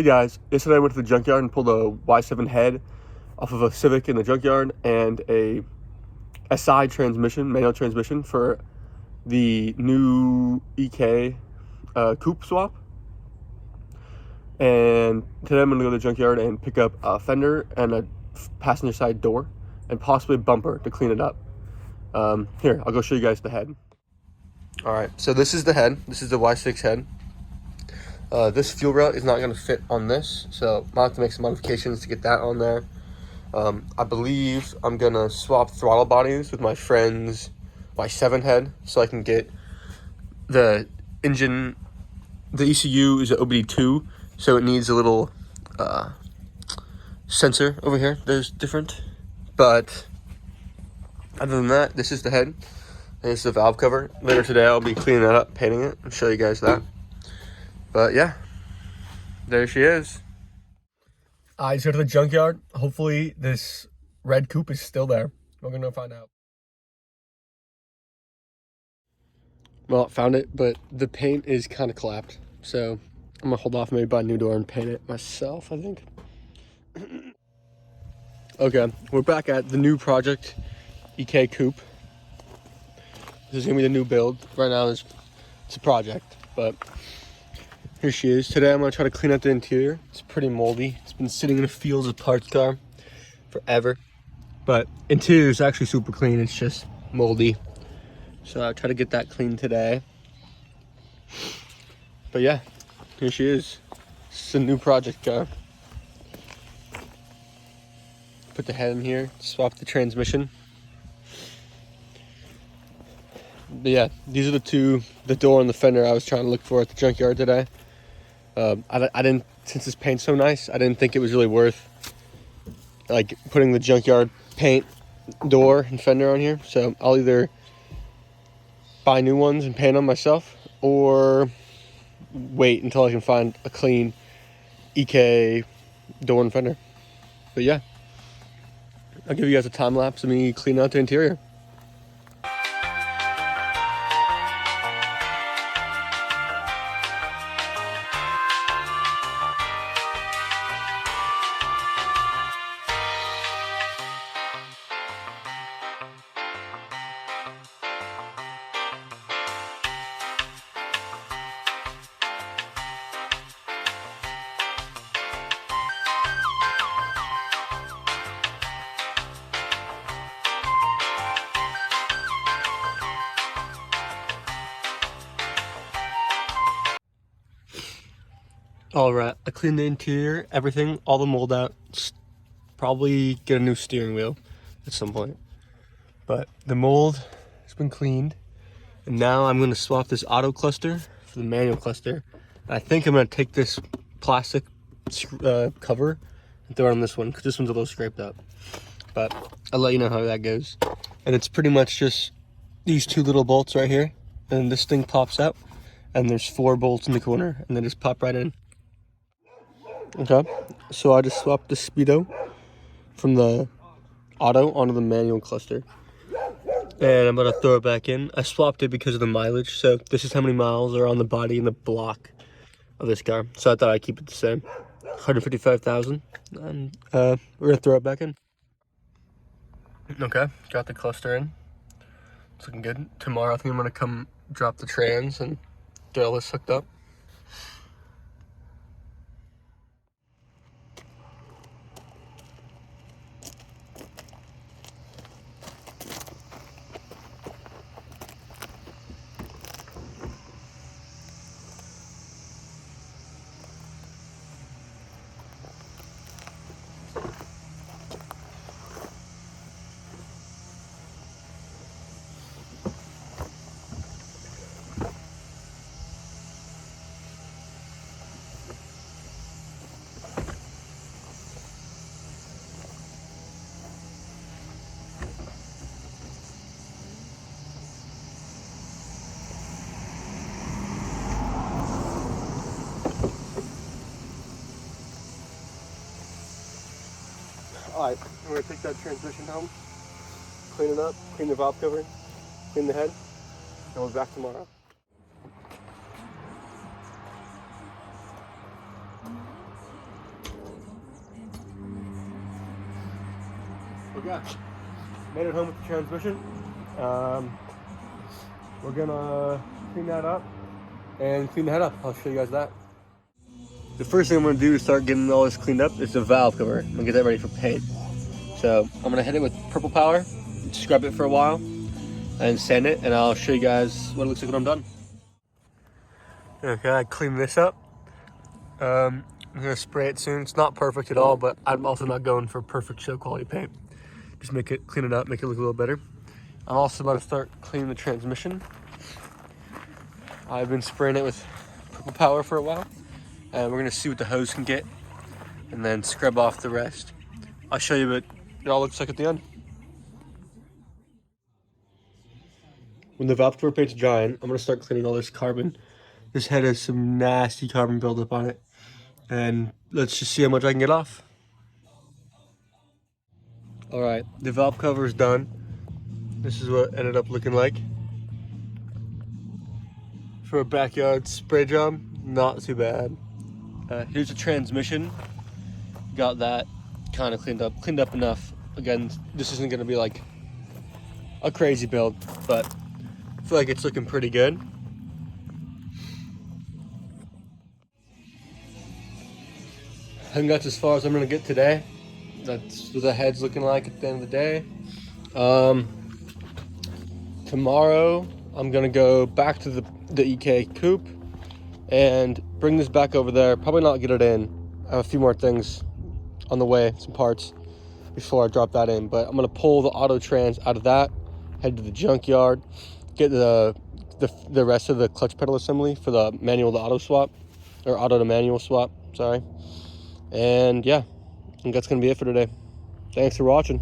Hey guys, yesterday I went to the junkyard and pulled a Y7 head off of a Civic in the junkyard and a SI transmission, manual transmission for the new EK Coupe swap. And today I'm going to go to the junkyard and pick up a fender and a passenger side door and possibly a bumper to clean it up. Here, I'll go show you guys the head. Alright, so this is the head. This is the Y6 head. This fuel route is not going to fit on this, so I'll have to make some modifications to get that on there. I believe I'm going to swap throttle bodies with my friend's Y7 head so I can get the engine. The ECU is an OBD2, so it needs a little sensor over here that is different. But other than that, this is the head. And this is the valve cover. Later today I'll be cleaning that up, painting it, and show you guys that. But yeah, there she is. I just go to the junkyard. Hopefully this red coupe is still there. We're gonna find out. Well, found it, but the paint is kind of clapped. So I'm gonna hold off, maybe buy a new door and paint it myself, I think. Okay, we're back at the new project, EK Coupe. This is gonna be the new build. Right now it's a project, but here she is. Today I'm gonna try to clean up the interior. It's pretty moldy. It's been sitting in a fields of parts car forever. But interior is actually super clean. It's just moldy. So I'll try to get that clean today. But yeah, here she is. It's a new project car. Put the head in here, swap the transmission. But yeah, these are the door and the fender I was trying to look for at the junkyard today. I didn't, since this paint's so nice, I didn't think it was really worth like putting the junkyard paint door and fender on here. So I'll either buy new ones and paint them myself or wait until I can find a clean EK door and fender. But yeah, I'll give you guys a time lapse of me cleaning out the interior. All right, I cleaned the interior, everything, all the mold out. Probably get a new steering wheel at some point. But the mold has been cleaned. And now I'm going to swap this auto cluster for the manual cluster. And I think I'm going to take this plastic cover and throw it on this one, because this one's a little scraped up. But I'll let you know how that goes. And it's pretty much just these two little bolts right here. And this thing pops out. And there's 4 bolts in the corner, and they just pop right in. Okay, so I just swapped the speedo from the auto onto the manual cluster. And I'm gonna throw it back in. I swapped it because of the mileage. So this is how many miles are on the body and the block of this car. So I thought I'd keep it the same. 155,000. And we're gonna throw it back in. Okay, got the cluster in. It's looking good. Tomorrow I think I'm gonna come drop the trans and get all this hooked up. Alright, we're going to take that transmission home, clean it up, clean the valve cover, clean the head, and we'll be back tomorrow. Yeah, made it home with the transmission. We're gonna clean that up and clean the head up. I'll show you guys that. The first thing I'm gonna do to start getting all this cleaned up is the valve cover. I'm gonna get that ready for paint. So I'm gonna hit it with purple power, scrub it for a while, and sand it, and I'll show you guys what it looks like when I'm done. Okay, I cleaned this up. I'm gonna spray it soon. It's not perfect at all, but I'm also not going for perfect show quality paint. Just make it, clean it up, make it look a little better. I'm also about to start cleaning the transmission. I've been spraying it with purple power for a while, and we're gonna see what the hose can get, and then scrub off the rest. I'll show you what it all looks like at the end. When the valve cover paint's drying, I'm gonna start cleaning all this carbon. This head has some nasty carbon buildup on it, and let's just see how much I can get off. All right, the valve cover is done. This is what it ended up looking like. For a backyard spray job, not too bad. Here's the transmission. Got that kind of cleaned up enough. Again, this isn't gonna be like a crazy build, but I feel like it's looking pretty good. I think that's as far as I'm gonna get today. That's what the head's looking like at the end of the day. Tomorrow I'm gonna go back to the EK Coupe and bring this back over there. Probably not get it in. I have a few more things on the way, some parts, before I drop that in. But I'm gonna pull the auto trans out of that, head to the junkyard, get the rest of the clutch pedal assembly for the manual to auto swap, or auto to manual swap, sorry. And yeah, I think that's gonna be it for today. Thanks for watching.